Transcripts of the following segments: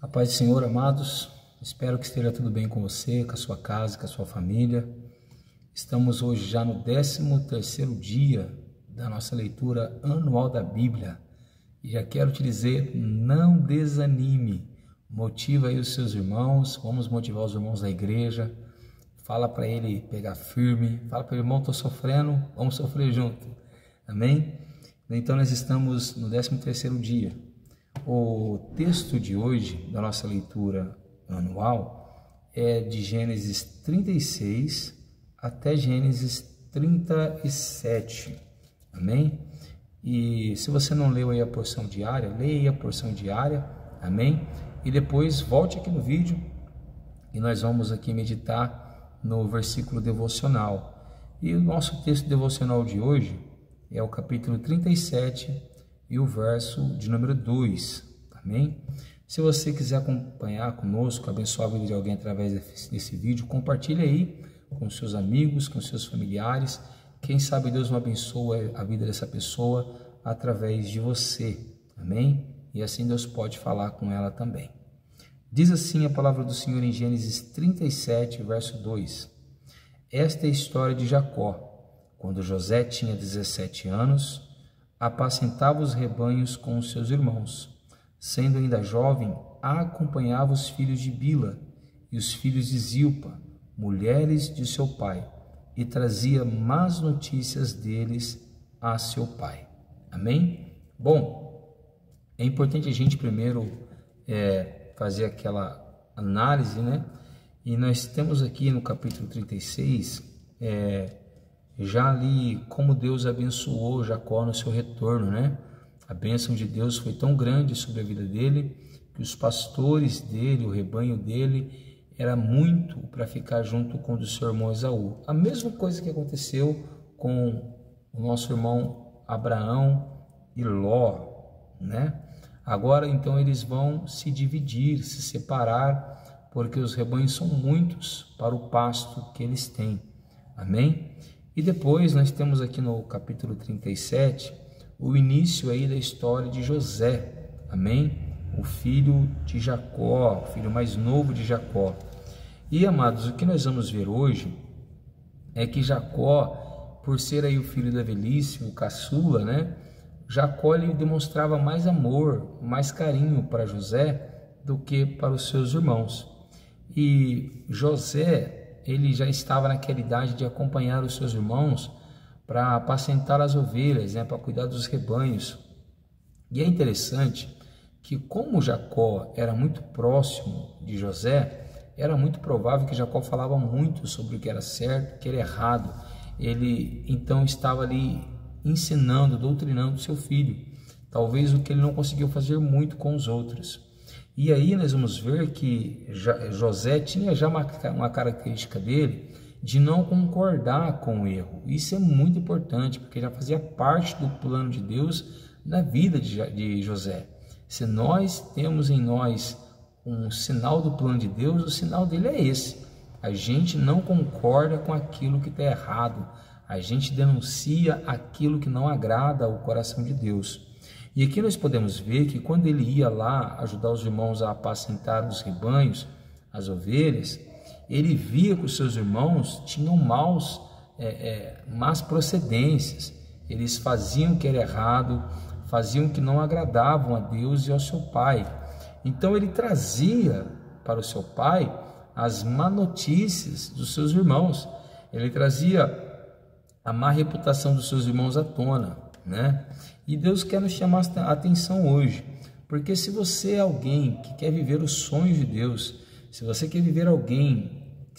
A paz do Senhor, amados, espero que esteja tudo bem com você, com a sua casa, com a sua família. Estamos hoje já no 13º dia da nossa leitura anual da Bíblia. E já quero te dizer, não desanime, motiva aí os seus irmãos, vamos motivar os irmãos da igreja, fala para ele pegar firme, fala para ele, irmão, estou sofrendo, vamos sofrer junto, amém? Então nós estamos no 13º dia. O texto de hoje, da nossa leitura anual, é de Gênesis 36 até Gênesis 37, amém? E se você não leu aí a porção diária, leia aí a porção diária, amém? E depois volte aqui no vídeo e nós vamos aqui meditar no versículo devocional. E o nosso texto devocional de hoje é o capítulo 37 e o verso de número 2, amém? Se você quiser acompanhar conosco, abençoar a vida de alguém através desse vídeo, compartilhe aí com seus amigos, com seus familiares. Quem sabe Deus não abençoa a vida dessa pessoa através de você, amém? E assim Deus pode falar com ela também. Diz assim a palavra do Senhor em Gênesis 37, verso 2. Esta é a história de Jacó. Quando José tinha 17 anos, apacentava os rebanhos com os seus irmãos. Sendo ainda jovem, acompanhava os filhos de Bila e os filhos de Zilpa, mulheres de seu pai, e trazia más notícias deles a seu pai. Amém? Bom, é importante a gente primeiro fazer aquela análise, né? E nós temos aqui no capítulo 36, já ali como Deus abençoou Jacó no seu retorno, né? A bênção de Deus foi tão grande sobre a vida dele, que os pastores dele, o rebanho dele, era muito para ficar junto com o do seu irmão Esaú. A mesma coisa que aconteceu com o nosso irmão Abraão e Ló, né? Agora, então, eles vão se dividir, se separar, porque os rebanhos são muitos para o pasto que eles têm. Amém? E depois nós temos aqui no capítulo 37 o início aí da história de José, amém? O filho de Jacó, o filho mais novo de Jacó. E amados, o que nós vamos ver hoje é que Jacó, por ser aí o filho da velhice, o caçula, né? Jacó ele demonstrava mais amor, mais carinho para José do que para os seus irmãos. E José, ele já estava naquela idade de acompanhar os seus irmãos para apacentar as ovelhas, né, para cuidar dos rebanhos. E é interessante que, como Jacó era muito próximo de José, era muito provável que Jacó falava muito sobre o que era certo, o que era errado. Ele então estava ali ensinando, doutrinando seu filho, talvez o que ele não conseguiu fazer muito com os outros. E aí nós vamos ver que José tinha já uma característica dele de não concordar com o erro. Isso é muito importante, porque já fazia parte do plano de Deus na vida de José. Se nós temos em nós um sinal do plano de Deus, o sinal dele é esse. A gente não concorda com aquilo que está errado. A gente denuncia aquilo que não agrada ao coração de Deus. E aqui nós podemos ver que quando ele ia lá ajudar os irmãos a apacentar os rebanhos, as ovelhas, ele via que os seus irmãos tinham más procedências. Eles faziam o que era errado, faziam o que não agradavam a Deus e ao seu pai. Então ele trazia para o seu pai as má notícias dos seus irmãos. Ele trazia a má reputação dos seus irmãos à tona, né? E Deus quer nos chamar a atenção hoje, porque se você é alguém que quer viver os sonhos de Deus, se você quer viver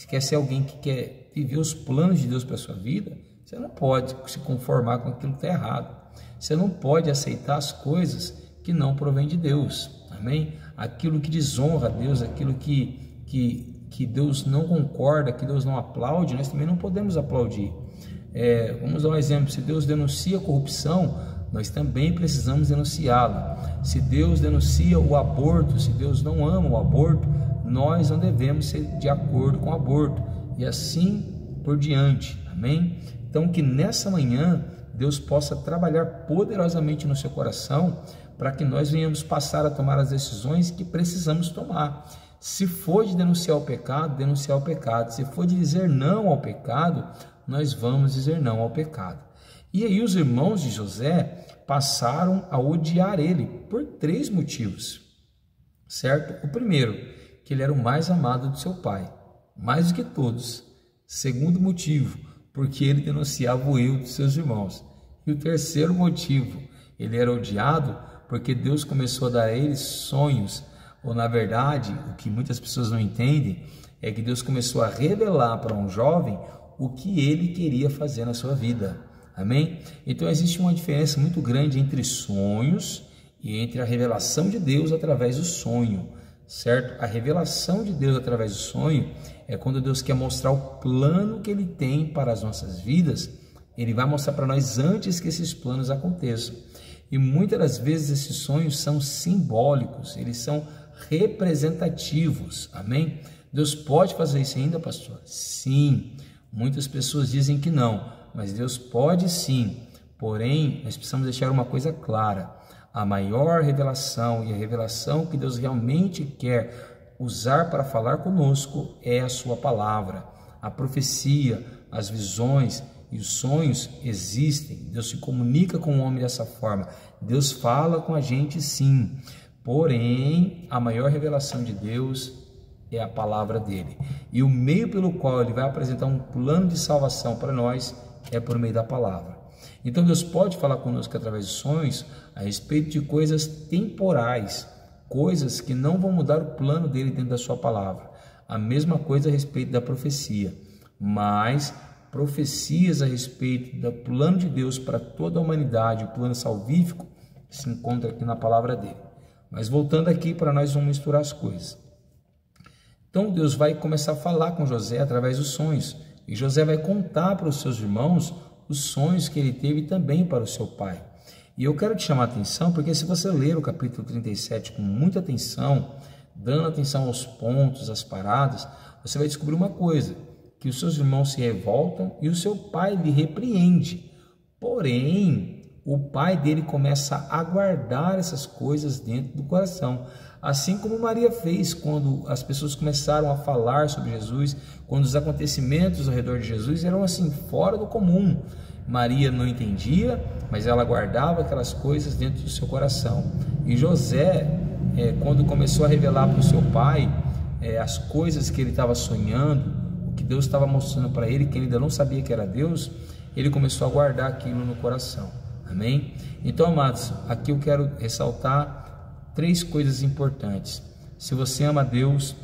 quer ser alguém que quer viver os planos de Deus para a sua vida, você não pode se conformar com aquilo que está errado. Você não pode aceitar as coisas que não provêm de Deus, amém? Aquilo que desonra a Deus, aquilo que Deus não concorda, que Deus não aplaude, nós também não podemos aplaudir. Vamos dar um exemplo: se Deus denuncia a corrupção, nós também precisamos denunciá-la. Se Deus denuncia o aborto, se Deus não ama o aborto, nós não devemos ser de acordo com o aborto, e assim por diante, amém? Então que nessa manhã Deus possa trabalhar poderosamente no seu coração para que nós venhamos passar a tomar as decisões que precisamos tomar. Se for de denunciar o pecado, denunciar o pecado. Se for de dizer não ao pecado, nós vamos dizer não ao pecado. E aí os irmãos de José passaram a odiar ele por 3 motivos, certo? O primeiro, que ele era o mais amado de seu pai, mais do que todos. Segundo motivo, porque ele denunciava o erro dos seus irmãos. E o terceiro motivo, ele era odiado porque Deus começou a dar a ele sonhos, ou na verdade, o que muitas pessoas não entendem, é que Deus começou a revelar para um jovem o que ele queria fazer na sua vida. Amém? Então existe uma diferença muito grande entre sonhos e entre a revelação de Deus através do sonho, certo? A revelação de Deus através do sonho é quando Deus quer mostrar o plano que Ele tem para as nossas vidas. Ele vai mostrar para nós antes que esses planos aconteçam. E muitas das vezes esses sonhos são simbólicos, eles são representativos. Amém? Deus pode fazer isso ainda, pastor? Sim. Muitas pessoas dizem que não, mas Deus pode sim. Porém, nós precisamos deixar uma coisa clara. A maior revelação e a revelação que Deus realmente quer usar para falar conosco é a sua palavra. A profecia, as visões e os sonhos existem. Deus se comunica com o homem dessa forma. Deus fala com a gente sim. Porém, a maior revelação de Deus é a palavra dele. E o meio pelo qual ele vai apresentar um plano de salvação para nós é por meio da palavra. Então Deus pode falar conosco através de sonhos a respeito de coisas temporais, coisas que não vão mudar o plano dele dentro da sua palavra. A mesma coisa a respeito da profecia, mas profecias a respeito do plano de Deus para toda a humanidade, o plano salvífico, se encontra aqui na palavra dele. Mas voltando aqui, para nós vamos misturar as coisas. Então Deus vai começar a falar com José através dos sonhos, e José vai contar para os seus irmãos os sonhos que ele teve também para o seu pai. E eu quero te chamar a atenção, porque se você ler o capítulo 37 com muita atenção, dando atenção aos pontos, às paradas, você vai descobrir uma coisa, que os seus irmãos se revoltam e o seu pai lhe repreende. Porém, o pai dele começa a guardar essas coisas dentro do coração. Assim como Maria fez quando as pessoas começaram a falar sobre Jesus, quando os acontecimentos ao redor de Jesus eram assim, fora do comum. Maria não entendia, mas ela guardava aquelas coisas dentro do seu coração. E José, quando começou a revelar para o seu pai as coisas que ele estava sonhando, o que Deus estava mostrando para ele, que ele ainda não sabia que era Deus, ele começou a guardar aquilo no coração. Amém? Então, amados, aqui eu quero ressaltar 3 coisas importantes. Se você ama Deus,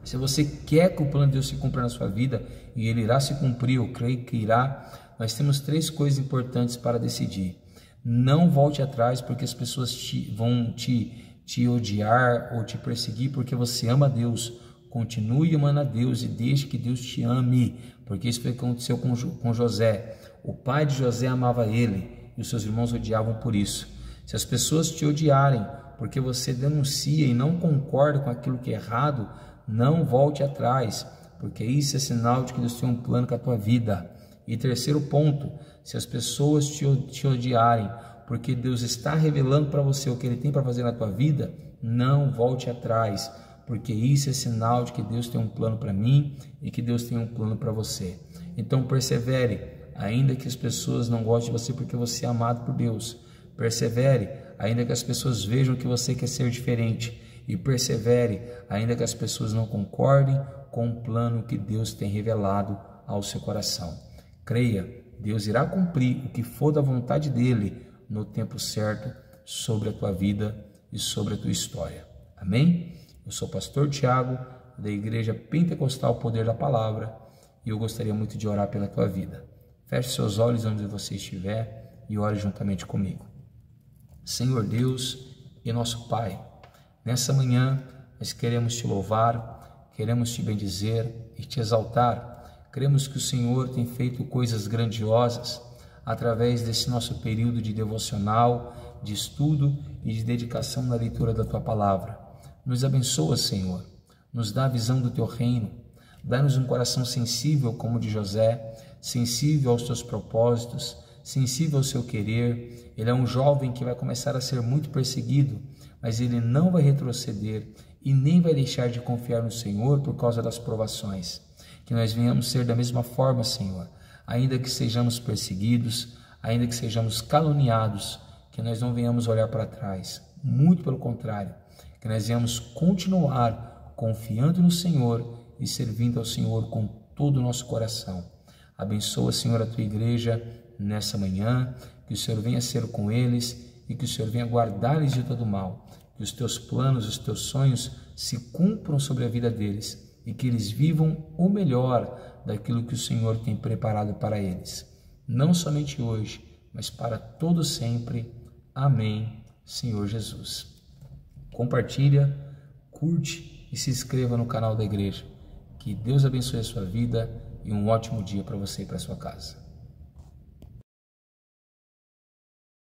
se você quer que o plano de Deus se cumpra na sua vida, e ele irá se cumprir, eu creio que irá, nós temos 3 coisas importantes para decidir. Não volte atrás, porque as pessoas vão te odiar ou te perseguir, porque você ama Deus. Continue amando a Deus e deixe que Deus te ame, porque isso foi o que aconteceu com José. O pai de José amava ele e os seus irmãos odiavam por isso. Se as pessoas te odiarem porque você denuncia e não concorda com aquilo que é errado, não volte atrás, porque isso é sinal de que Deus tem um plano com a tua vida. E terceiro ponto, se as pessoas te odiarem porque Deus está revelando para você o que Ele tem para fazer na tua vida, não volte atrás, porque isso é sinal de que Deus tem um plano para mim e que Deus tem um plano para você. Então persevere, ainda que as pessoas não gostem de você porque você é amado por Deus. Persevere, ainda que as pessoas vejam que você quer ser diferente. E persevere, ainda que as pessoas não concordem com o plano que Deus tem revelado ao seu coração. Creia, Deus irá cumprir o que for da vontade dEle no tempo certo sobre a tua vida e sobre a tua história. Amém? Eu sou o pastor Tiago, da Igreja Pentecostal Poder da Palavra, e eu gostaria muito de orar pela tua vida. Feche seus olhos onde você estiver e ore juntamente comigo. Senhor Deus e nosso Pai, nessa manhã nós queremos te louvar, queremos te bendizer e te exaltar. Cremos que o Senhor tem feito coisas grandiosas através desse nosso período de devocional, de estudo e de dedicação na leitura da tua palavra. Nos abençoa, Senhor, nos dá a visão do teu reino, dá-nos um coração sensível como o de José, sensível aos teus propósitos, sensível ao seu querer. Ele é um jovem que vai começar a ser muito perseguido, mas ele não vai retroceder e nem vai deixar de confiar no Senhor por causa das provações. Que nós venhamos ser da mesma forma, Senhor, ainda que sejamos perseguidos, ainda que sejamos caluniados, que nós não venhamos olhar para trás, muito pelo contrário, que nós venhamos continuar confiando no Senhor e servindo ao Senhor com todo o nosso coração. Abençoa, Senhor, a tua igreja nessa manhã, que o Senhor venha ser com eles e que o Senhor venha guardar-lhes de todo mal, que os teus planos, os teus sonhos se cumpram sobre a vida deles e que eles vivam o melhor daquilo que o Senhor tem preparado para eles, não somente hoje, mas para todo sempre. Amém, Senhor Jesus. Compartilha, curte e se inscreva no canal da igreja. Que Deus abençoe a sua vida e um ótimo dia para você e para sua casa.